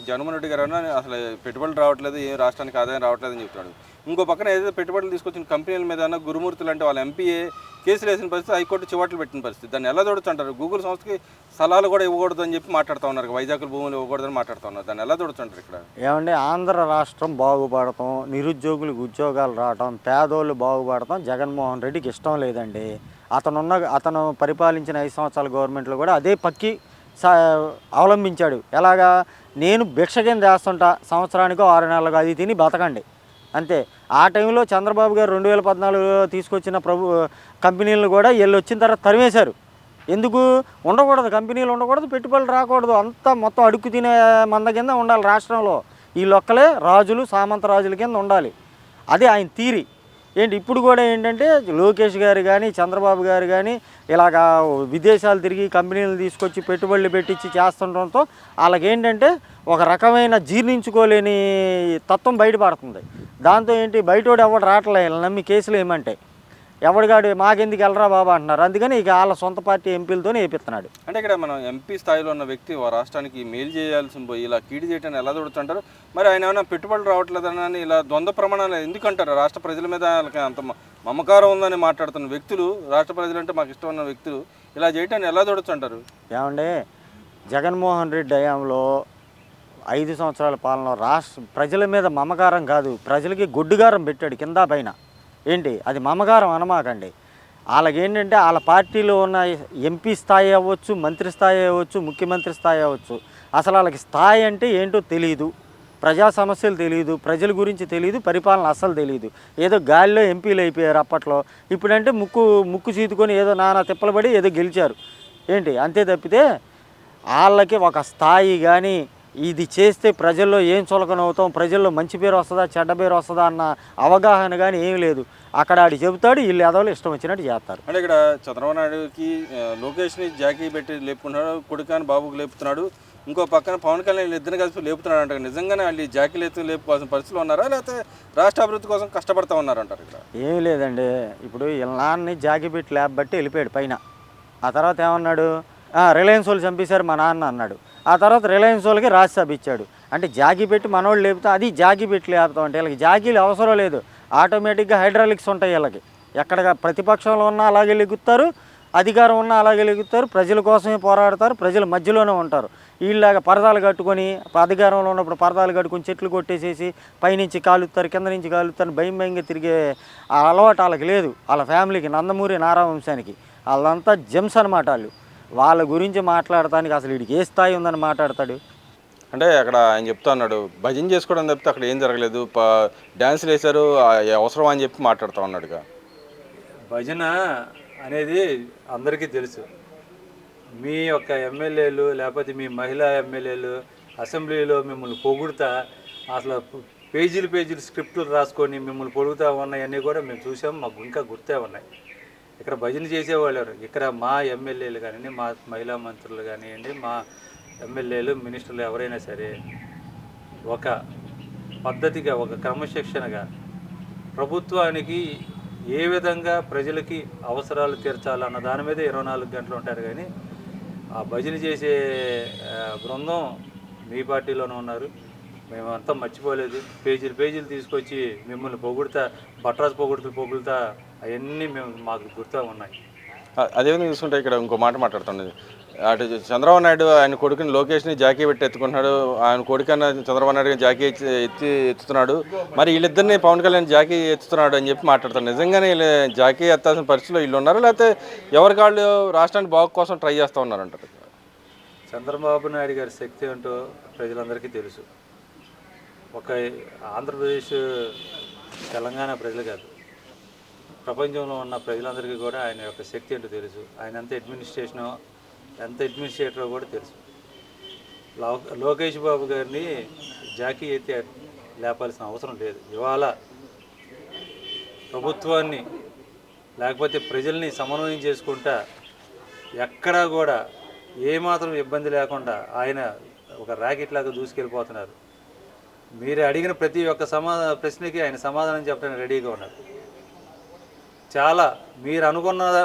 జగన్మోహన్ రెడ్డి గారు అసలు పెట్టుబడులు రావట్లేదు, ఏం రాష్ట్రానికి ఆదాయం రావట్లేదని చెప్తున్నాడు. ఇంకో పక్కన ఏదైతే పెట్టుబడులు తీసుకొచ్చిన కంపెనీల మీద గురుమూర్తులు అంటే వాళ్ళ ఎంపీఏ కేసులు వేసిన పరిస్థితి, హైకోర్టు చివాట్లు పెట్టిన పరిస్థితి. దాన్ని ఎలా చూడొచ్చు అంటారు? గూగుల్ సంస్థకి సలహాలు కూడా ఇవ్వకూడదు అని చెప్పి మాట్లాడుతూ ఉన్నారు, వైజాగ్ భూములు ఇవ్వకూడదని మాట్లాడుతూ ఉన్నారు. దాన్ని ఎలా చూడొచ్చు అంటారు? ఇక్కడ ఏమంటే ఆంధ్ర రాష్ట్రం బాగుపడటం, నిరుద్యోగులకు ఉద్యోగాలు రావటం, పేదోళ్ళు బాగుపడటం జగన్మోహన్ రెడ్డికి ఇష్టం లేదండి. అతను పరిపాలించిన 5 సంవత్సరాల గవర్నమెంట్లో కూడా అదే పక్కి అవలంబించాడు. ఎలాగా, నేను భిక్ష కింద వేస్తుంటా, సంవత్సరానికో 6 నెలలకు అది తిని బతకండి అంతే. ఆ టైంలో చంద్రబాబు గారు 2014లో తీసుకొచ్చిన కంపెనీలను కూడా వీళ్ళు వచ్చిన తర్వాత తరిమేశారు. ఎందుకు ఉండకూడదు, కంపెనీలు ఉండకూడదు, పెట్టుబడులు రాకూడదు, అంతా మొత్తం అడుక్కు తినే మంద కింద ఉండాలి రాష్ట్రంలో. వీళ్ళొక్కలే రాజులు, సామంత రాజుల కింద ఉండాలి. అదే ఆయన థీరీ. ఇప్పుడు కూడా ఏంటంటే లోకేష్ గారు కానీ, చంద్రబాబు గారు కానీ ఇలాగా విదేశాలు తిరిగి కంపెనీలు తీసుకొచ్చి పెట్టుబడులు పెట్టించి చేస్తుండటంతో వాళ్ళకేంటంటే ఒక రకమైన జీర్ణించుకోలేని తత్వం బయటపడుతుంది. దాంతో బయటోడు ఎవడు రావట్లే, నమ్మి కేసులు ఏమంటే ఎవడిగాడు మాకెందుకు వెళ్ళరా బాబా అంటున్నారు. అందుకని ఇక వాళ్ళ సొంత పార్టీ ఎంపీలతోనే వేపిస్తున్నాడు. అంటే ఇక్కడ మనం ఎంపీ స్థాయిలో ఉన్న వ్యక్తి రాష్ట్రానికి మేలు చేయాల్సిన పోయి ఇలా కీడు చేయటాన్ని ఎలా చూడుతుంటారు? మరి ఆయన ఏమైనా పెట్టుబడులు రావట్లేదని ఇలా ద్వంద్వ ప్రమాణాలు ఎందుకంటారు? రాష్ట్ర ప్రజల మీద వాళ్ళకి అంత మమకారం ఉందని మాట్లాడుతున్న వ్యక్తులు, రాష్ట్ర ప్రజలంటే మాకు ఇష్టం ఉన్న వ్యక్తులు ఇలా చేయటాన్ని ఎలా చూడొచ్చు అంటారు? ఏమంటే జగన్మోహన్ రెడ్డి హయాంలో 5 సంవత్సరాల పాలన రాష్ట్ర ప్రజల మీద మమకారం కాదు, ప్రజలకి గొడ్డుగారం పెట్టాడు కింద పైన. అది మమకారం అనమాకండి. వాళ్ళకేంటంటే వాళ్ళ పార్టీలో ఉన్న ఎంపీ స్థాయి అవ్వచ్చు, మంత్రి స్థాయి అవ్వచ్చు, ముఖ్యమంత్రి స్థాయి అవ్వచ్చు, అసలు వాళ్ళకి స్థాయి అంటే ఏంటో తెలియదు, ప్రజా సమస్యలు తెలియదు, ప్రజల గురించి తెలియదు, పరిపాలన అస్సలు తెలియదు. ఏదో గాలిలో ఎంపీలు అయిపోయారు అప్పట్లో. ఇప్పుడంటే ముక్కు చీతుకొని ఏదో నానా తిప్పలబడి ఏదో గెలిచారు. అంతే తప్పితే వాళ్ళకి ఒక స్థాయి కానీ, ఇది చేస్తే ప్రజల్లో ఏం చులకనవుతాం, ప్రజల్లో మంచి పేరు వస్తుందా చెడ్డ పేరు వస్తుందా అన్న అవగాహన కానీ ఏమీ లేదు. అక్కడ ఆడు చెబుతాడు, వీళ్ళు ఎదవలు ఇష్టం వచ్చినట్టు చేస్తారు. అంటే ఇక్కడ చంద్రబాబు నాయుడుకి లోకేష్ని జాకీ పెట్టి లేపుకున్నాడు, కొడుకాని బాబుకి లేపుతున్నాడు, ఇంకో పక్కన పవన్ కళ్యాణ్ ఇద్దరిని కలిసి లేపుతున్నాడు అంటారు. నిజంగానే వాళ్ళు జాకీలు లేపుకోవాల్సిన పరిస్థితులు ఉన్నారా, లేకపోతే రాష్ట్ర అభివృద్ధి కోసం కష్టపడతా ఉన్నారంటారు? ఇక్కడ ఏమీ లేదండి. ఇప్పుడు వీళ్ళ నాన్నని జాకీ పెట్టి బట్టి వెళ్ళిపోయాడు పైన. ఆ తర్వాత ఏమన్నాడు, రిలయన్స్ వాళ్ళు చంపేశారు మా నాన్న అన్నాడు. ఆ తర్వాత రిలయన్స్ వాళ్ళకి రాజ్యసభ ఇచ్చాడు. అంటే జాకీ పెట్టి మనోళ్ళు లేపుతాం, అది జాకీ పెట్టి లేపుతాం అంటే వీళ్ళకి జాకీలు అవసరం లేదు. ఆటోమేటిక్గా హైడ్రాలిక్స్ ఉంటాయి వీళ్ళకి. ఎక్కడ ప్రతిపక్షంలో ఉన్నా అలాగే లెగుతారు, అధికారం ఉన్నా అలాగే లెగుతారు, ప్రజల కోసమే పోరాడతారు, ప్రజల మధ్యలోనే ఉంటారు. వీళ్ళలాగా పరదాలు కట్టుకొని అధికారంలో ఉన్నప్పుడు పరదాలు కట్టుకొని చెట్లు కొట్టేసేసి పైనుంచి కాలుస్తారు, కింద నుంచి కాలుతారు, భయంగా తిరిగే అలవాటు వాళ్ళకి లేదు. వాళ్ళ ఫ్యామిలీకి, నందమూరి నారావంశానికి వాళ్ళంతా జెమ్స్ అనమాట. వాళ్ళ గురించి మాట్లాడటానికి అసలు వీడికి ఏ స్థాయి ఉందని మాట్లాడతాడు? అంటే అక్కడ ఆయన చెప్తా ఉన్నాడు, భజన చేసుకోవడం తప్పితే అక్కడ ఏం జరగలేదు, డ్యాన్సులు వేశారు అవసరం అని చెప్పి మాట్లాడుతూ ఉన్నాడుగా. భజన అనేది అందరికీ తెలుసు. మీ యొక్క ఎమ్మెల్యేలు లేకపోతే మీ మహిళా ఎమ్మెల్యేలు అసెంబ్లీలో మిమ్మల్ని పొగుడుతా అసలు పేజీలు స్క్రిప్టులు రాసుకొని మిమ్మల్ని పొగుడుతూ ఉన్నాయన్నీ కూడా మేము చూసాం, మాకు ఇంకా గుర్తే ఉన్నాయి. ఇక్కడ భజన చేసేవాళ్ళు ఇక్కడ మా ఎమ్మెల్యేలు కానివ్వండి, మా మహిళా మంత్రులు కానివ్వండి, మా ఎమ్మెల్యేలు మినిస్టర్లు ఎవరైనా సరే ఒక పద్ధతిగా, ఒక క్రమశిక్షణగా ప్రభుత్వానికి ఏ విధంగా ప్రజలకి అవసరాలు తీర్చాలన్న దాని మీద 24 గంటలు ఉంటారు. కానీ ఆ భజన చేసే బృందం మీ పార్టీలోనే ఉన్నారు, మేమంతా మర్చిపోలేదు. పేజీలు తీసుకొచ్చి మిమ్మల్ని పొగుడుతా, బట్రాజు పొగుడుతా అవన్నీ మాకు గుర్తు ఉన్నాయి. అదేవిధంగా చూసుకుంటే ఇక్కడ ఇంకో మాట మాట్లాడుతున్నది, అటు చంద్రబాబు నాయుడు ఆయన కొడుకుని లోకేష్ని జాకీ పెట్టి ఎత్తుకుంటున్నాడు, ఆయన కొడుకన్నా చంద్రబాబు నాయుడు జాకీ ఎత్తుతున్నాడు, మరి వీళ్ళిద్దరిని పవన్ కళ్యాణ్ జాకీ ఎత్తుతున్నాడు అని చెప్పి మాట్లాడుతున్నారు. నిజంగానే వీళ్ళు జాకీ ఎత్తాల్సిన పరిస్థితిలో వీళ్ళు ఉన్నారు, లేకపోతే ఎవరికాళ్ళు రాష్ట్రానికి బాగు కోసం ట్రై చేస్తూ ఉన్నారంటారు? చంద్రబాబు నాయుడు గారి శక్తి ఏంటో ప్రజలందరికీ తెలుసు. ఒక ఆంధ్రప్రదేశ్ తెలంగాణ ప్రజలు కాదు, ప్రపంచంలో ఉన్న ప్రజలందరికీ కూడా ఆయన యొక్క శక్తి ఏంటో తెలుసు. ఆయన ఎంత అడ్మినిస్ట్రేటరో కూడా తెలుసు. లోకేష్ బాబు గారిని జాకీ ఎత్తి లేపాల్సిన అవసరం లేదు. ఇవాళ ప్రభుత్వాన్ని లేకపోతే ప్రజల్ని సమన్వయం చేసుకుంటా ఎక్కడా కూడా ఏమాత్రం ఇబ్బంది లేకుండా ఆయన ఒక ర్యాకెట్ లాగా దూసుకెళ్ళిపోతున్నారు. మీరు అడిగిన ప్రతి ఒక్క ప్రశ్నకి ఆయన సమాధానం చెప్పడానికి రెడీగా ఉన్నారు. చాలా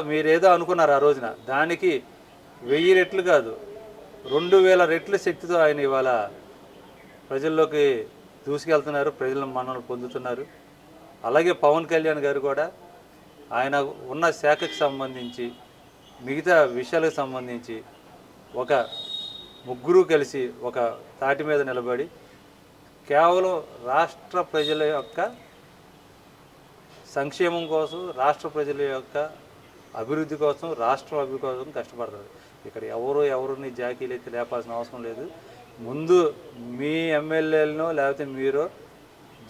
మీరేదో అనుకున్నారు ఆ రోజున, దానికి 1000 రెట్లు కాదు 2000 రెట్ల శక్తితో ఆయన ఇవాళ ప్రజల్లోకి దూసుకెళ్తున్నారు, ప్రజల మన్ననలు పొందుతున్నారు. అలాగే పవన్ కళ్యాణ్ గారు కూడా ఆయన ఉన్న శాఖకు సంబంధించి మిగతా విషయాలకు సంబంధించి ఒక ముగ్గురు కలిసి ఒక తాటి మీద నిలబడి కేవలం రాష్ట్ర ప్రజల యొక్క సంక్షేమం కోసం, రాష్ట్ర ప్రజల యొక్క అభివృద్ధి కోసం, రాష్ట్ర అభివృద్ధి కోసం కష్టపడతారు. ఇక్కడ ఎవరిని జాకీలు ఎత్తి లేపాల్సిన అవసరం లేదు. ముందు మీ ఎమ్మెల్యేలను లేకపోతే మీరు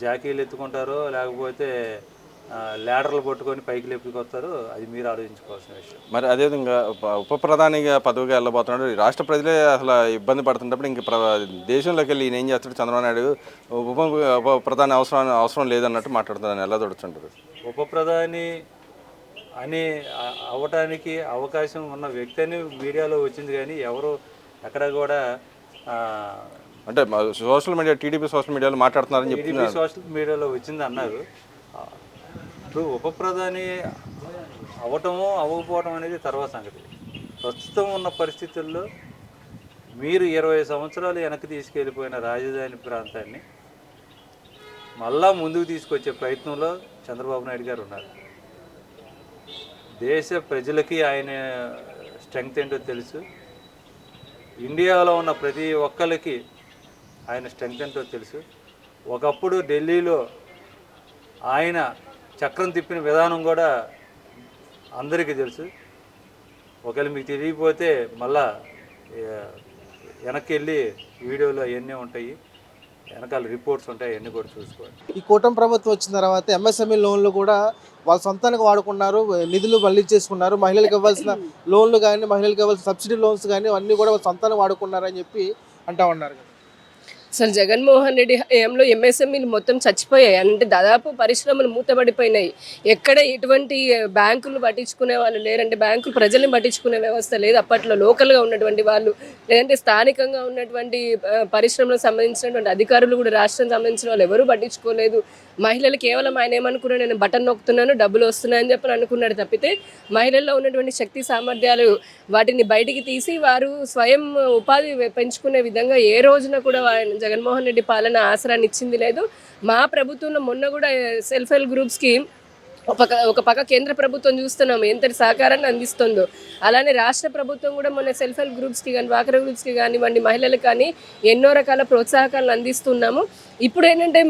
జాకీలు ఎత్తుకుంటారో లేకపోతే ల్యాడర్లు పట్టుకొని పైకి లేపుకొస్తారో అది మీరు ఆలోచించుకోవాల్సిన విషయం. మరి అదేవిధంగా ఉప ప్రధానిగా పదవిగా వెళ్ళబోతున్నాడు. ఈ రాష్ట్ర ప్రజలే అసలు ఇబ్బంది పడుతున్నప్పుడు ఇంక దేశంలోకి వెళ్ళి ఈయన ఏం చేస్తాడు? చంద్రబాబు నాయుడు ఉప ప్రధాని అవసరం లేదన్నట్టు మాట్లాడుతున్నాను. ఎలా చూడొచ్చుంటారు? ఉప ప్రధాని అని అవ్వటానికి అవకాశం ఉన్న వ్యక్తి అని మీడియాలో వచ్చింది, కానీ ఎవరు ఎక్కడ కూడా అంటే సోషల్ మీడియా, టీడీపీ సోషల్ మీడియాలో మాట్లాడుతున్నారని టీడీపీ సోషల్ మీడియాలో వచ్చింది అన్నారు. ఇప్పుడు ఉప ప్రధాని అవ్వటము అవ్వకపోవటం అనేది తర్వాత సంగతి. ప్రస్తుతం ఉన్న పరిస్థితుల్లో మీరు 20 సంవత్సరాలు వెనక్కి తీసుకెళ్ళిపోయిన రాజధాని ప్రాంతాన్ని మళ్ళా ముందుకు తీసుకొచ్చే ప్రయత్నంలో చంద్రబాబు నాయుడు గారు ఉన్నారు. దేశ ప్రజలకి ఆయన స్ట్రెంగ్త్ ఏంటో తెలుసు. ఇండియాలో ఉన్న ప్రతి ఒక్కరికి ఆయన స్ట్రెంగ్త్ ఏంటో తెలుసు. ఒకప్పుడు ఢిల్లీలో ఆయన చక్రం తిప్పిన విధానం కూడా అందరికీ తెలుసు. ఒకవేళ మీకు తెలియకపోతే మళ్ళా వెనక్కి వెళ్ళి వీడియోలో అవన్నీ ఉంటాయి, వెనకాల రిపోర్ట్స్ ఉంటాయి, అవన్నీ కూడా చూసుకోవాలి. ఈ కూటమి ప్రభుత్వం వచ్చిన తర్వాత ఎంఎస్ఎంఈ లోన్లు కూడా వాళ్ళ సొంతానికి వాడుకున్నారు, నిధులు మళ్ళీ చేసుకున్నారు. మహిళలకు ఇవ్వాల్సిన లోన్లు కానీ, మహిళలకు ఇవ్వాల్సిన సబ్సిడీ లోన్స్ కానీ అన్నీ కూడా వాళ్ళ సొంతానికి వాడుకున్నారని చెప్పి అంటా ఉన్నారు కదా. అసలు జగన్మోహన్ రెడ్డి హయాంలో ఎంఎస్ఎంఈలు మొత్తం చచ్చిపోయాయి. అంటే దాదాపు పరిశ్రమలు మూతపడిపోయినాయి. ఎక్కడ ఎటువంటి బ్యాంకులు పట్టించుకునే వాళ్ళు లేరంటే బ్యాంకులు ప్రజల్ని పట్టించుకునే వ్యవస్థ లేదు. అప్పట్లో లోకల్గా ఉన్నటువంటి వాళ్ళు లేదంటే స్థానికంగా ఉన్నటువంటి పరిశ్రమలకు సంబంధించినటువంటి అధికారులు కూడా రాష్ట్రం సంబంధించిన వాళ్ళు ఎవరూ పట్టించుకోలేదు. మహిళలు కేవలం ఆయన ఏమనుకున్నాడు, నేను బటన్ నొక్కుతున్నాను డబ్బులు వస్తున్నాయని చెప్పి అనుకున్నాడు తప్పితే మహిళల్లో ఉన్నటువంటి శక్తి సామర్థ్యాలు వాటిని బయటికి తీసి వారు స్వయం ఉపాధి పెంచుకునే విధంగా ఏ రోజున కూడా జగన్మోహన్ రెడ్డి పాలన ఆసరాన్ని ఇచ్చింది లేదు. మా ప్రభుత్వంలో మొన్న కూడా సెల్ఫ్ హెల్ప్ గ్రూప్స్కి ఒక పక్క కేంద్ర ప్రభుత్వం చూస్తున్నాము ఎంతటి సహకారాన్ని అందిస్తుందో, అలానే రాష్ట్ర ప్రభుత్వం కూడా మొన్న సెల్ఫ్ హెల్ప్ గ్రూప్స్కి కానీ, డ్వాక్రా గ్రూప్స్కి కానివ్వండి, మహిళలకు కానీ ఎన్నో రకాల ప్రోత్సాహకాలను అందిస్తున్నాము. ఇప్పుడు ఏంటంటే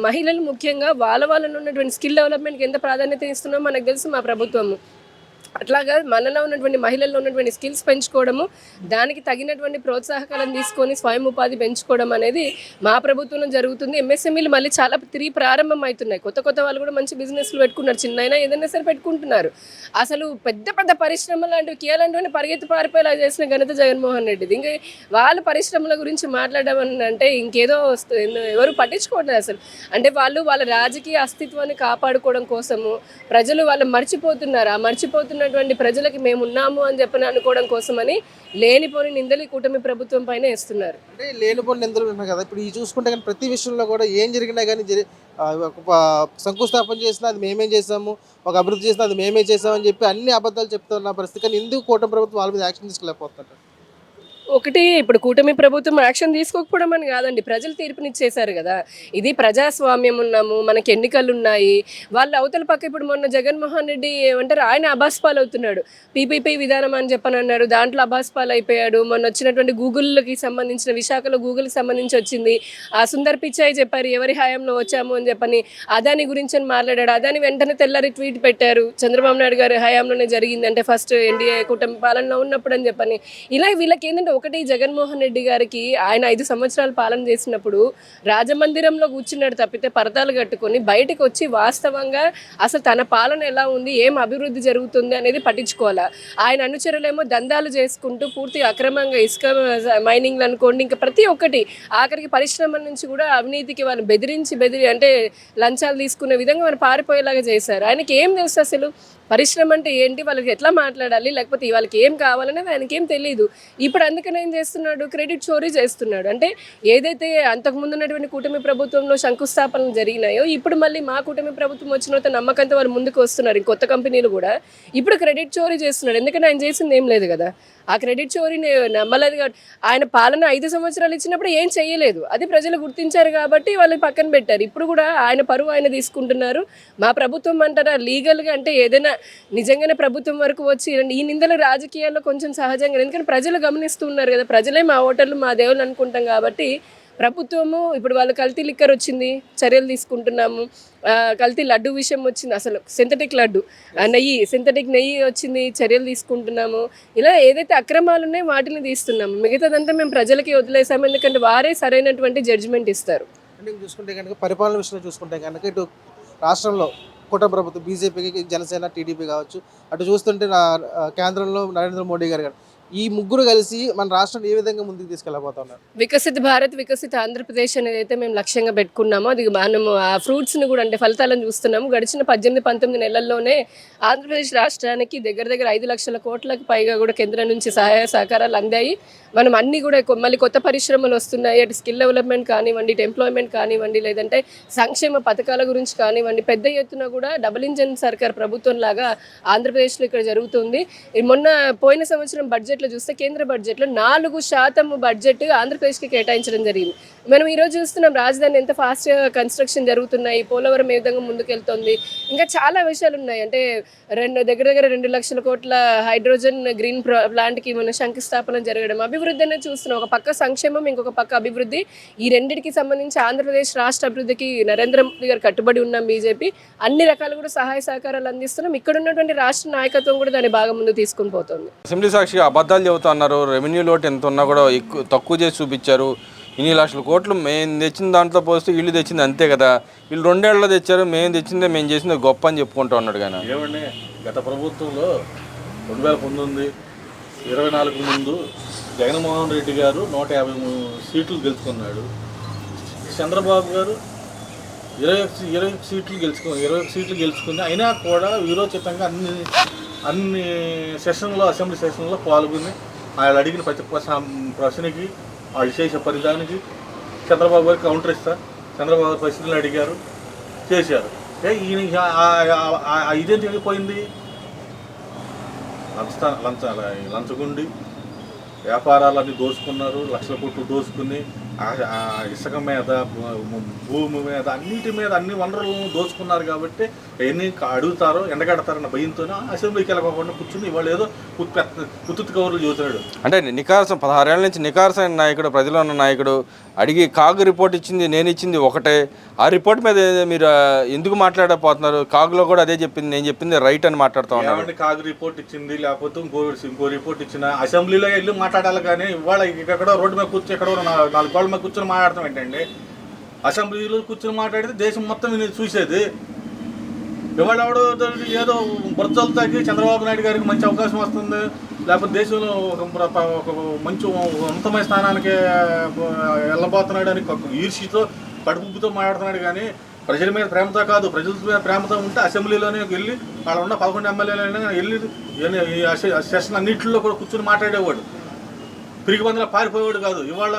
మహిళలు ముఖ్యంగా వాళ్ళలో ఉన్నటువంటి స్కిల్ డెవలప్మెంట్కి ఎంత ప్రాధాన్యత ఇస్తున్నామో మనకు తెలుసు మా ప్రభుత్వము. అట్లాగా మనలో ఉన్నటువంటి మహిళల్లో ఉన్నటువంటి స్కిల్స్ పెంచుకోవడము, దానికి తగినటువంటి ప్రోత్సాహకాలను తీసుకొని స్వయం ఉపాధి పెంచుకోవడం అనేది మా ప్రభుత్వంలో జరుగుతుంది. ఎంఎస్ఎంఈలు మళ్ళీ చాలా తిరిగి ప్రారంభం అవుతున్నాయి. కొత్త వాళ్ళు కూడా మంచి బిజినెస్లు పెట్టుకున్నారు, చిన్నైనా ఏదైనా సరే పెట్టుకుంటున్నారు. అసలు పెద్ద పరిశ్రమలు లాంటివి కేలాంటివన్నీ పరిగెత్తి పారిపోయేలా చేసిన ఘనత జగన్మోహన్ రెడ్డిది. ఇంకా వాళ్ళ పరిశ్రమల గురించి మాట్లాడడం అంటే ఇంకేదో ఎవరు పట్టించుకోవట్లేదు అసలు. అంటే వాళ్ళ రాజకీయ అస్తిత్వాన్ని కాపాడుకోవడం కోసము ప్రజలు వాళ్ళు మర్చిపోతున్నారు. ఆ మర్చిపోతున్నటువంటి ప్రజలకి మేము ఉన్నాము అని చెప్పని అనుకోవడం కోసమని లేనిపోని నిందలు కూటమి ప్రభుత్వం పైన వేస్తున్నారు. అంటే లేనిపోని నిందలు ఉన్నాయి కదా. ఇప్పుడు ఈ చూసుకుంటే కానీ ప్రతి విషయంలో కూడా ఏం జరిగినా కానీ శంకుస్థాపన చేసినా అది మేమేం చేసాము, ఒక అభివృద్ధి చేసినా అది మేమే చేసామని చెప్పి అన్ని అబద్ధాలు చెప్తున్న పరిస్థితి. కానీ ఎందుకు కూటమి ప్రభుత్వం వాళ్ళ మీద యాక్షన్ తీసుకోలేకపోతున్నారు? ఒకటి, ఇప్పుడు కూటమి ప్రభుత్వం యాక్షన్ తీసుకోకపోవడం అని కాదండి, ప్రజలు తీర్పునిచ్చేశారు కదా. ఇది ప్రజాస్వామ్యం ఉన్నాము, మనకి ఎన్నికలు ఉన్నాయి. వాళ్ళ అవతల పక్క ఇప్పుడు మొన్న జగన్మోహన్ రెడ్డి ఏమంటారు, ఆయన అబాస్పాలు అవుతున్నాడు. పీపీపీ విధానం అని చెప్పని అన్నారు, దాంట్లో అబాస్పాలు అయిపోయాడు. మొన్న వచ్చినటువంటి గూగుల్కి సంబంధించిన, విశాఖలో గూగుల్కి సంబంధించి వచ్చింది. ఆ సుందర్ పిచాయ్ చెప్పారు ఎవరి హయాంలో వచ్చాము అని చెప్పని. అదాని గురించి అని మాట్లాడాడు. అదాని వెంటనే తెల్లారి ట్వీట్ పెట్టారు, చంద్రబాబు నాయుడు గారి హయాంలోనే జరిగింది, అంటే ఫస్ట్ ఎన్డీఏ కూటమి పాలనలో ఉన్నప్పుడు అని చెప్పని. ఇలా వీళ్ళకి ఏంటంటే ఒకటి, జగన్మోహన్ రెడ్డి గారికి ఆయన 5 సంవత్సరాలు పాలన చేసినప్పుడు రాజమందిరంలో కూర్చున్నాడు తప్పితే పరదాలు కట్టుకొని బయటకు వచ్చి వాస్తవంగా అసలు తన పాలన ఎలా ఉంది, ఏం అభివృద్ధి జరుగుతుంది అనేది పట్టించుకోవాలా. ఆయన అనుచరులేమో దందాలు చేసుకుంటూ పూర్తి అక్రమంగా ఇసుక మైనింగ్లు అనుకోండి, ఇంకా ప్రతి ఒక్కటి ఆఖరికి పరిశ్రమల నుంచి కూడా అవినీతికి వాళ్ళు బెదిరి అంటే లంచాలు తీసుకునే విధంగా వాళ్ళు పారిపోయేలాగా చేశారు. ఆయనకి ఏం తెలుసు అసలు పరిశ్రమ అంటే ఏంటి, వాళ్ళకి ఎట్లా మాట్లాడాలి, లేకపోతే వాళ్ళకి ఏం కావాలనేది ఆయనకి ఏం తెలియదు. ఇప్పుడు అందుకని ఏం చేస్తున్నాడు, క్రెడిట్ చోరీ చేస్తున్నాడు. అంటే ఏదైతే అంతకుముందు ఉన్నటువంటి కూటమి ప్రభుత్వంలో శంకుస్థాపనలు జరిగినాయో ఇప్పుడు మళ్ళీ మా కూటమి ప్రభుత్వం వచ్చిన తర్వాత నమ్మకంతో వాళ్ళు ముందుకు వస్తున్నారు. కొత్త కంపెనీలు కూడా ఇప్పుడు క్రెడిట్ చోరీ చేస్తున్నాడు. ఎందుకంటే ఆయన చేసింది ఏం లేదు కదా. ఆ క్రెడిట్ చోరీని నమ్మలేదు కాబట్టి ఆయన పాలన 5 సంవత్సరాలు ఇచ్చినప్పుడు ఏం చేయలేదు. అది ప్రజలు గుర్తించారు కాబట్టి వాళ్ళు పక్కన పెట్టారు. ఇప్పుడు కూడా ఆయన పరువు ఆయన తీసుకుంటున్నారు. మా ప్రభుత్వం అంటారా లీగల్గా అంటే ఏదైనా నిజంగానే ప్రభుత్వం వరకు వచ్చి ఈ నిందలు రాజకీయాల్లో కొంచెం సహజంగా, ఎందుకంటే ప్రజలు గమనిస్తున్నారు కదా, ప్రజలే మా ఓటర్లు మా దేవుళ్ళు అనుకుంటాం కాబట్టి ప్రభుత్వము ఇప్పుడు వాళ్ళు కల్తీ లిక్కర్ వచ్చింది చర్యలు తీసుకుంటున్నాము, కల్తీ లడ్డు విషయం వచ్చింది, అసలు సింథటిక్ లడ్డు సింథటిక్ నెయ్యి వచ్చింది చర్యలు తీసుకుంటున్నాము. ఇలా ఏదైతే అక్రమాలు ఉన్నాయో వాటిని తీస్తున్నాము, మిగతాదంతా మేము ప్రజలకి వదిలేసాము, ఎందుకంటే వారే సరైనటువంటి జడ్జిమెంట్ ఇస్తారు. అంటే చూసుకుంటే కనుక పరిపాలన విషయంలో చూసుకుంటే కనుక ఇటు రాష్ట్రంలో కూటమి ప్రభుత్వం బీజేపీకి, జనసేన, టీడీపీ కావచ్చు, అటు చూస్తుంటే కేంద్రంలో నరేంద్ర మోడీ గారు ఈ ముగ్గురు కలిసి మన రాష్ట్రాన్ని ఏ విధంగా ముందుకు తీసుకెళ్ళబోతా ఉన్నారు? వికసిత భారత్ వికసిత ఆంధ్రప్రదేశ్ అనేది అయితే మేము లక్ష్యంగా పెట్టుకున్నామో అది మనము ఆ ఫ్రూట్స్ని కూడా అంటే ఫలితాలను చూస్తున్నాము. గడిచిన 18-19 నెలల్లోనే ఆంధ్రప్రదేశ్ రాష్ట్రానికి దగ్గర 5 లక్షల కోట్లకు పైగా కూడా కేంద్రం నుంచి సహాయ సహకారాలు అందాయి. మనం అన్నీ కూడా మళ్ళీ కొత్త పరిశ్రమలు వస్తున్నాయి, అటు స్కిల్ డెవలప్మెంట్ కానివ్వండి, ఇటు ఎంప్లాయ్మెంట్ కానివ్వండి, లేదంటే సంక్షేమ పథకాల గురించి కానివ్వండి, పెద్ద ఎత్తున కూడా డబుల్ ఇంజన్ సర్కార్ ప్రభుత్వం లాగా ఆంధ్రప్రదేశ్లో ఇక్కడ జరుగుతుంది. మొన్న పోయిన సంవత్సరం బడ్జెట్లో చూస్తే కేంద్ర బడ్జెట్లో 4% బడ్జెట్ ఆంధ్రప్రదేశ్కి కేటాయించడం జరిగింది. మనం ఈరోజు చూస్తున్నాం రాజధాని ఎంత ఫాస్ట్గా కన్స్ట్రక్షన్ జరుగుతున్నాయి, పోలవరం ఏ విధంగా ముందుకెళ్తుంది, ఇంకా చాలా విషయాలు ఉన్నాయి. అంటే దగ్గర 2 లక్షల కోట్ల హైడ్రోజన్ గ్రీన్ ప్లాంట్కి మన శంకుస్థాపన జరగడం, అభివృద్ధి అనేది చూస్తున్నాం. ఒక పక్క సంక్షేమం, ఇంకొక పక్క అభివృద్ధి. ఈ రెండింటికి సంబంధించి ఆంధ్రప్రదేశ్ రాష్ట్ర అభివృద్ధికి నరేంద్ర మోదీ గారు కట్టుబడి ఉన్నాం. బీజేపీ అన్ని రకాలు కూడా సహాయ సహకారాలు అందిస్తున్నాం. ఇక్కడ ఉన్నటువంటి రాష్ట్ర నాయకత్వం కూడా దాన్ని బాగా ముందు తీసుకుని పోతుంది. అసెంబ్లీ సాక్షిగా అబద్ధాలు చెబుతా అన్నారు, రెవెన్యూ లోటు ఎంత ఉన్నా కూడా తక్కువ చేసి చూపించారు. ఇన్ని లక్షల కోట్లు మేము తెచ్చిన దాంట్లో పోస్తే వీళ్ళు తెచ్చింది అంతే కదా, వీళ్ళు 2 ఏళ్ళలో తెచ్చారు, మేము తెచ్చిందే మేము చేసింది గొప్ప అని చెప్పుకుంటూ ఉన్నాడు. కానీ ఏమండి, గత ప్రభుత్వంలో 2019-24 ముందు జగన్మోహన్ రెడ్డి గారు 150 సీట్లు గెలుచుకున్నాడు. చంద్రబాబు గారు 21 సీట్లు గెలుచుకుంది. అయినా కూడా వీరోచితంగా అన్ని సెషన్లో, అసెంబ్లీ సెషన్లో పాల్గొని వాళ్ళు అడిగిన ప్రతి ప్రశ్నకి, వాళ్ళు చేసే పరిధానికి చంద్రబాబు గారికి కౌంటర్ ఇస్తారు. చంద్రబాబు గారు ప్రశ్నలు అడిగారు, చేశారు. ఈయన ఇదేం తెలిగిపోయింది? లంచగుండి వ్యాపారాలన్నీ దోచుకున్నారు, లక్షల కోట్లు దోచుకుని ఇసుక మీద, భూమి మీద, అన్నిటి మీద అన్ని వనరులను దోచుకున్నారు. కాబట్టి ఎన్ని అడుగుతారో ఎండగడతారన్న భయంతోనే అసెంబ్లీకి వెళ్ళకుండా కూర్చుని ఇవాళ ఏదో ఉత్తుత్తి కవర్లు చూస్తున్నాడు. అంటే 16 ఏళ్ళ నుంచి నికార్సైన నాయకుడు, ప్రజలు ఉన్న నాయకుడు అడిగి కాగు రిపోర్ట్ ఇచ్చింది, నేను ఇచ్చింది ఒకటే. ఆ రిపోర్ట్ మీద మీరు ఎందుకు మాట్లాడకపోతున్నారు? కాగులో కూడా అదే చెప్పింది, నేను చెప్పింది రైట్ అని మాట్లాడుతూ ఉన్నాను. కాగు రిపోర్ట్ ఇచ్చింది, లేకపోతే ఇంకో రిపోర్ట్ ఇచ్చిన అసెంబ్లీలో వెళ్ళి మాట్లాడాలి. కానీ ఇవాళ ఇక్కడ రోడ్డు మీద కూర్చొని ఎక్కడో 4 గోళ్ళ మీద కూర్చొని మాట్లాడతాం ఏంటండి? అసెంబ్లీలో కూర్చొని మాట్లాడితే దేశం మొత్తం చూసేది. ఇవాళ ఎవడో ఏదో బురదలతాకి చంద్రబాబు నాయుడు గారికి మంచి అవకాశం వస్తుంది, లేకపోతే దేశంలో ఒక మంచి ఉన్నతమైన స్థానానికి వెళ్ళబోతున్నాడు అని ఈర్ష్యతో కడుపుతో మాట్లాడుతున్నాడు. కానీ ప్రజల మీద ప్రేమతో కాదు, ప్రజల మీద ప్రేమతో ఉంటే అసెంబ్లీలోనే వెళ్ళి అక్కడ ఉన్న 11 ఎమ్మెల్యేలైనా వెళ్ళి సెషన్ అన్నింటిలో కూడా కూర్చొని మాట్లాడేవాడు, పిరికి బందలా పారిపోయేవాడు కాదు. ఇవాళ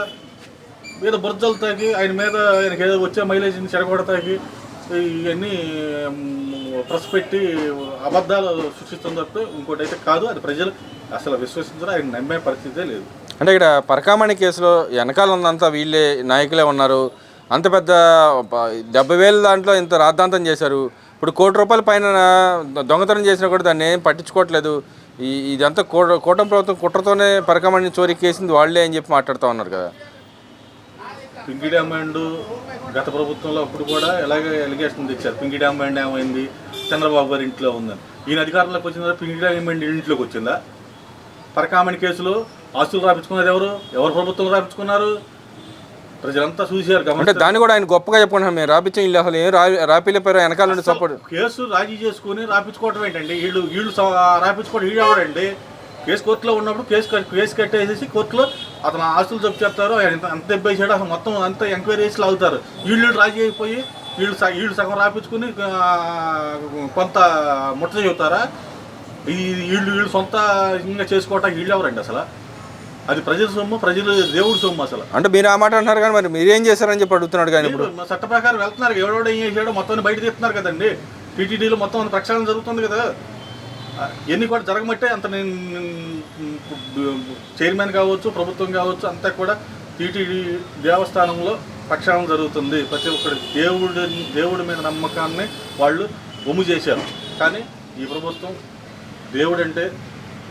మీద బురదలతాకి ఆయనకి ఏదో వచ్చే మైలేజ్ని చెడగొడతాకి ఇవన్నీ ప్రెస్ పెట్టి అబద్ధాలు సృష్టిస్తుంది తప్ప ఇంకోటి అయితే కాదు. అది ప్రజలు అసలు విశ్వసించడం, ఆయన నమ్మే పరిస్థితే లేదు. అంటే ఇక్కడ పరకామణి కేసులో వెనకాల ఉన్నంతా వీళ్ళే నాయకులే ఉన్నారు. అంత పెద్ద 70,000 దాంట్లో ఇంత రాద్ధాంతం చేశారు. ఇప్పుడు ₹1,00,00,000 పైన దొంగతనం చేసినా కూడా దాన్ని ఏం పట్టించుకోవట్లేదు. ఇదంతా కూటమి ప్రభుత్వం కుట్రతోనే పరకామణి చోరీ కేసింది వాళ్ళే అని చెప్పి మాట్లాడుతూ ఉన్నారు కదా. పింకి డ్యామండ్ గత ప్రభుత్వంలో అప్పుడు కూడా ఎలాగే ఎలిగేషన్ తెచ్చారు. పింకి డ్యామండ్ ఏమైంది, చంద్రబాబు గారి ఇంట్లో ఉందని. ఈయన అధికారంలోకి వచ్చిందా పింకి డ్యామండ్ ఇంట్లోకి వచ్చిందా? పరకామణి కేసులో ఆస్తులు రాపించుకున్నది ఎవరు ప్రభుత్వం రాపించుకున్నారు? ప్రజలంతా చూశారు. అంటే దాన్ని కూడా ఆయన గొప్పగా చెప్పుకుంటున్నాం, మేము రాపించాం, వీళ్ళు అసలు ఏం రాపిలేపారు, వెనకాల నుండి సపోర్ట్. కేసు రాజీ చేసుకుని రాపించుకోవటం ఏంటండి? వీళ్ళు రాపించుకోవడం వీళ్ళు ఎవడండి? కేసు కోర్టులో ఉన్నప్పుడు కేసు కట్టేసేసి కోర్టులో అతను ఆస్తులు జప్తు చేస్తారు, అంత దెబ్బేసాడు, అసలు మొత్తం అంతా ఎంక్వైరీ చేసి లాగుతారు. వీళ్ళు రాజీ అయిపోయి వీళ్ళు సగం రాపించుకుని కొంత ముట్ట చెబుతారా? వీళ్ళు సొంత ఇంకా చేసుకోవటానికి వీళ్ళు ఎవరండి అసలు? అది ప్రజల సొమ్ము, ప్రజలు దేవుడి సొమ్ము అసలు. అంటే మీరు ఆ మాట అంటున్నారు, కానీ మరి మీరేం చేశారని చెప్పి అడుగుతున్నాడు. కానీ ఇప్పుడు చట్ట ప్రకారం వెళ్తున్నారు, ఎవడో ఏం చేసాడో మొత్తం బయట తీస్తున్నారు కదండి. టీటీడీలో మొత్తం ప్రక్షాళన జరుగుతుంది కదా. ఎన్ని కూడా జరగబట్టే అంత చైర్మన్ కావచ్చు, ప్రభుత్వం కావచ్చు, అంతా కూడా టీటీడీ దేవస్థానంలో ప్రక్షాళన జరుగుతుంది. ప్రతి ఒక్కరి దేవుడి మీద నమ్మకాన్ని వాళ్ళు బొమ్ము చేశారు. కానీ ఈ ప్రభుత్వం దేవుడంటే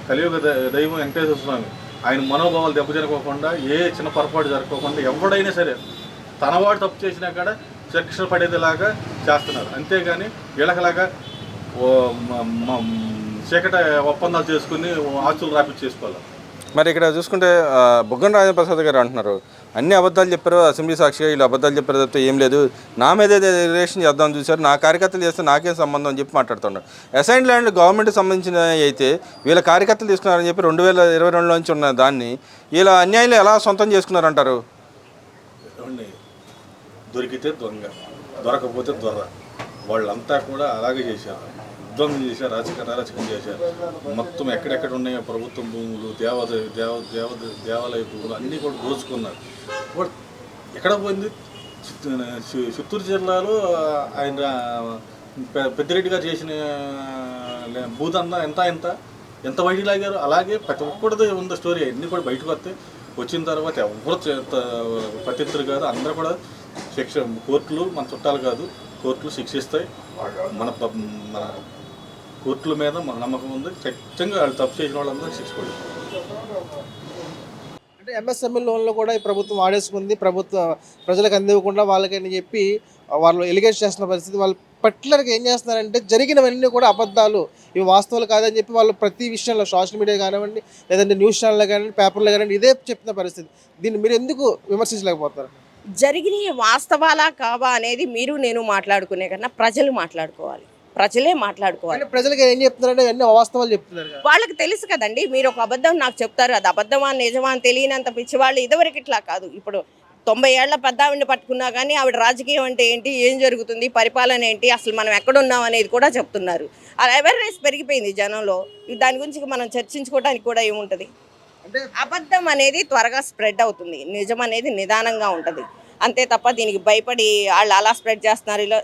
కలియుగ దైవం వెంకటేశ్వర స్వామి, ఆయన మనోభావాలు దెబ్బతినకోకుండా, ఏ చిన్న పొరపాటు జరగకోకుండా ఎవడైనా సరే తనవాడు తప్పు చేసినా కూడా శిక్ష పడేదిలాగా చేస్తున్నారు. అంతేగాని వీళ్ళకలాగా చీకట ఒప్పందాలు చేసుకుని ఆస్తులు రాపిచ్చేసుకోవాలి. మరి ఇక్కడ చూసుకుంటే బుగ్గన రాజప్రసాద్ గారు అంటున్నారు, అన్ని అబద్ధాలు చెప్పారు, అసెంబ్లీ సాక్షిగా వీళ్ళు అబద్ధాలు చెప్పారు తప్పితే ఏం లేదు, నా మీద రిలేషన్ చేద్దామని చూశారు, నా కార్యకర్తలు చేస్తే నాకేం సంబంధం అని చెప్పి మాట్లాడుతున్నారు. అసైన్డ్ ల్యాండ్ గవర్నమెంట్ సంబంధించిన అయితే వీళ్ళ కార్యకర్తలు తీసుకున్నారని చెప్పి 2022 నుంచి ఉన్న దాన్ని వీళ్ళ అన్యాయంలో ఎలా సొంతం చేసుకున్నారంటారు? దొరికితే దొంగ, దొరకపోతే దొర, వాళ్ళంతా కూడా అలాగే చేశారు. యుద్ధం చేశారు, రాజకీయం చేశారు. మొత్తం ఎక్కడెక్కడ ఉన్నాయో ప్రభుత్వం భూములు, దేవాలయ భూములు అన్నీ కూడా దోచుకున్నారు. కూడా ఎక్కడ పోయింది? చిత్తూరు జిల్లాలో ఆయన పెద్దిరెడ్డి గారు చేసిన భూదందా ఎంత బయటికి లాగారు. అలాగే ప్రతి ఒక్కరిది ఉంది స్టోరీ. అన్నీ కూడా బయటకు వచ్చిన తర్వాత ఎవరు ప్రత్యర్థులు కాదు, అందరూ కూడా శిక్ష, కోర్టులు మన చుట్టాలు కాదు, కోర్టులు శిక్షిస్తాయి. మన కోర్టుల మీద మన నమ్మకం ఉంది. ఖచ్చితంగా వాళ్ళు తప్పు చేసిన వాళ్ళందరూ శిక్ష పడుతుంది. అంటే ఎంఎస్ఎంఈ లోన్లో కూడా ఈ ప్రభుత్వం ఆడేసుకుంది, ప్రజలకు అందివ్వకుండా వాళ్ళకని చెప్పి వాళ్ళు ఎలిగేట్ చేస్తున్న పరిస్థితి. వాళ్ళు పర్టికులర్గా ఏం చేస్తున్నారంటే జరిగినవన్నీ కూడా అబద్ధాలు, ఇవి వాస్తవాలు కాదని చెప్పి వాళ్ళు ప్రతి విషయంలో సోషల్ మీడియా కానివ్వండి, లేదంటే న్యూస్ ఛానల్లో కానివ్వండి, పేపర్లో కానివ్వండి, ఇదే చెప్తున్న పరిస్థితి. దీన్ని మీరు ఎందుకు విమర్శించలేకపోతారు? జరిగిన వాస్తవాలా కావా అనేది మీరు నేను మాట్లాడుకునే కన్నా ప్రజలు మాట్లాడుకోవాలి, ప్రజలే మాట్లాడుకోవాలి. ప్రజలకు ఏం చెప్తున్నారంటే అన్ని అవాస్తవాలు చెప్తున్నారు. వాళ్ళకి తెలుసు కదండి, మీరు ఒక అబద్ధం నాకు చెప్తారు, అది అబద్ధమా నిజమా అని తెలియనంత పిచ్చివాళ్ళు ఇదివరకు ఇట్లా కాదు. ఇప్పుడు 90 ఏళ్ల పెద్ద ఆవిడని పట్టుకున్నా కానీ ఆవిడ రాజకీయం అంటే ఏంటి, ఏం జరుగుతుంది, పరిపాలన ఏంటి, అసలు మనం ఎక్కడున్నాం అనేది కూడా చెప్తున్నారు. అలా అవేర్నెస్ పెరిగిపోయింది జనంలో. దాని గురించి మనం చర్చించుకోవడానికి కూడా ఏముంటుంది. అంటే అబద్ధం అనేది త్వరగా స్ప్రెడ్ అవుతుంది, నిజం అనేది నిదానంగా ఉంటుంది. అంతే తప్ప దీనికి భయపడి వాళ్ళు అలా స్ప్రెడ్ చేస్తున్నారు. ఇలా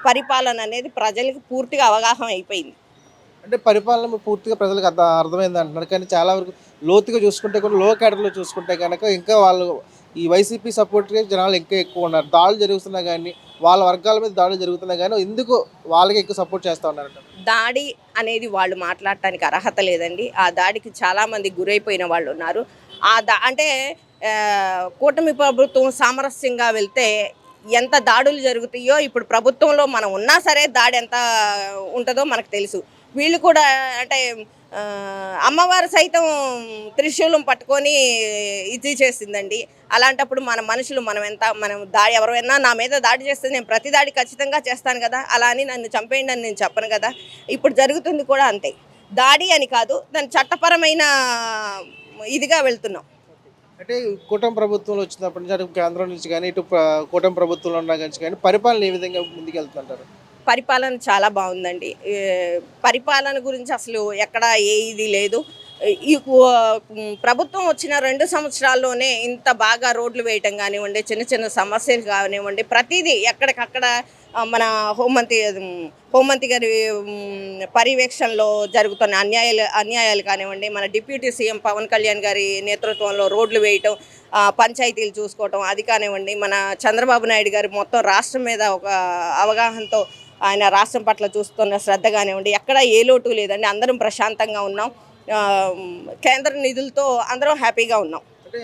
పరిపాలన అనేది ప్రజలకు పూర్తిగా అవగాహన అయిపోయింది. అంటే పరిపాలన పూర్తిగా ప్రజలకు అర్థమైంది అంటున్నారు. కానీ చాలా వరకు లోతుగా చూసుకుంటే కూడా, లో క్యాడర్లో చూసుకుంటే కనుక ఇంకా వాళ్ళు ఈ వైసీపీ సపోర్ట్గా జనాలు ఇంకా ఎక్కువ ఉన్నారు. దాడులు జరుగుతున్నా కానీ, వాళ్ళ వర్గాల మీద దాడులు జరుగుతున్నా కానీ ఎందుకు వాళ్ళకి ఎక్కువ సపోర్ట్ చేస్తూ ఉన్నారంట. దాడి అనేది వాళ్ళు మాట్లాడటానికి అర్హత లేదండి. ఆ దాడికి చాలామంది గురైపోయిన వాళ్ళు ఉన్నారు. అంటే కూటమి ప్రభుత్వం సామరస్యంగా వెళ్తే ఎంత దాడులు జరుగుతాయో ఇప్పుడు ప్రభుత్వంలో మనం ఉన్నా సరే దాడి ఎంత ఉంటుందో మనకు తెలుసు. వీళ్ళు కూడా అంటే అమ్మవారు సైతం త్రిశూలం పట్టుకొని ఇది చేసిందండి. అలాంటప్పుడు మన మనుషులు మనం ఎవరైనా నా మీద దాడి చేస్తే నేను ప్రతి దాడి ఖచ్చితంగా చేస్తాను కదా, అలా అని నన్ను చంపేయండి అని నేను చెప్పను కదా. ఇప్పుడు జరుగుతుంది కూడా అంతే. దాడి అని కాదు, దాని చట్టపరమైన ఇదిగా వెళ్తున్నాం. అంటే కూటమి ప్రభుత్వంలో వచ్చినప్పటి నుంచి అటు కేంద్రం నుంచి కానీ ఇటు కూటమి ప్రభుత్వంలో ఉన్న కానీ పరిపాలన ఏ విధంగా ముందుకెళ్తుంటారు? పరిపాలన చాలా బాగుందండి. పరిపాలన గురించి అసలు ఎక్కడ ఏ ఇది లేదు. ఈ ప్రభుత్వం వచ్చిన 2 సంవత్సరాల్లోనే ఇంత బాగా రోడ్లు వేయటం కానివ్వండి, చిన్న చిన్న సమస్యలు కానివ్వండి, ప్రతిదీ ఎక్కడికక్కడ మన హోంమంత్రి గారి పర్యవేక్షణలో జరుగుతున్న అన్యాయాలు కానివ్వండి, మన డిప్యూటీ సీఎం పవన్ కళ్యాణ్ గారి నేతృత్వంలో రోడ్లు వేయటం, పంచాయతీలు చూసుకోవటం, అది కానివ్వండి, మన చంద్రబాబు నాయుడు గారు మొత్తం రాష్ట్రం మీద ఒక అవగాహనతో ఆయన రాష్ట్రం పట్ల చూస్తున్న శ్రద్ధ కానివ్వండి, ఎక్కడ ఏ లోటు లేదండి. అందరం ప్రశాంతంగా ఉన్నాం. కేంద్ర నిధులతో అందరం హ్యాపీగా ఉన్నాం. అంటే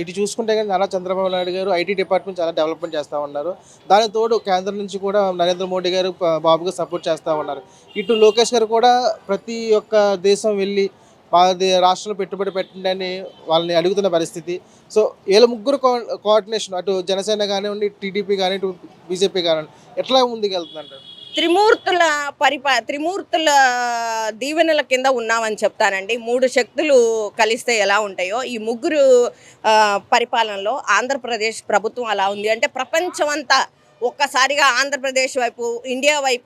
ఇటు చూసుకుంటే కానీ నారా చంద్రబాబు నాయుడు గారు ఐటీ డిపార్ట్మెంట్ చాలా డెవలప్మెంట్ చేస్తూ ఉన్నారు. దాని తోడు కేంద్రం నుంచి కూడా నరేంద్ర మోడీ గారు బాబుగా సపోర్ట్ చేస్తూ ఉన్నారు. ఇటు లోకేష్ గారు కూడా ప్రతి ఒక్క దేశం వెళ్ళి రాష్ట్రంలో పెట్టుబడి పెట్టండి అని వాళ్ళని అడుగుతున్న పరిస్థితి. సో వీళ్ళ ముగ్గురు కోఆర్డినేషన్, అటు జనసేన కానివ్వండి, టీడీపీ కానీ, ఇటు బీజేపీ కానివ్వండి, ఎట్లా ముందుకు వెళ్తుందంటారు? త్రిమూర్తుల దీవెనల కింద ఉన్నామని చెప్తానండి. 3 శక్తులు కలిస్తే ఎలా ఉంటాయో ఈ ముగ్గురు పరిపాలనలో ఆంధ్రప్రదేశ్ ప్రభుత్వం అలా ఉంది. అంటే ప్రపంచమంతా ఒక్కసారిగా ఆంధ్రప్రదేశ్ వైపు, ఇండియా వైపు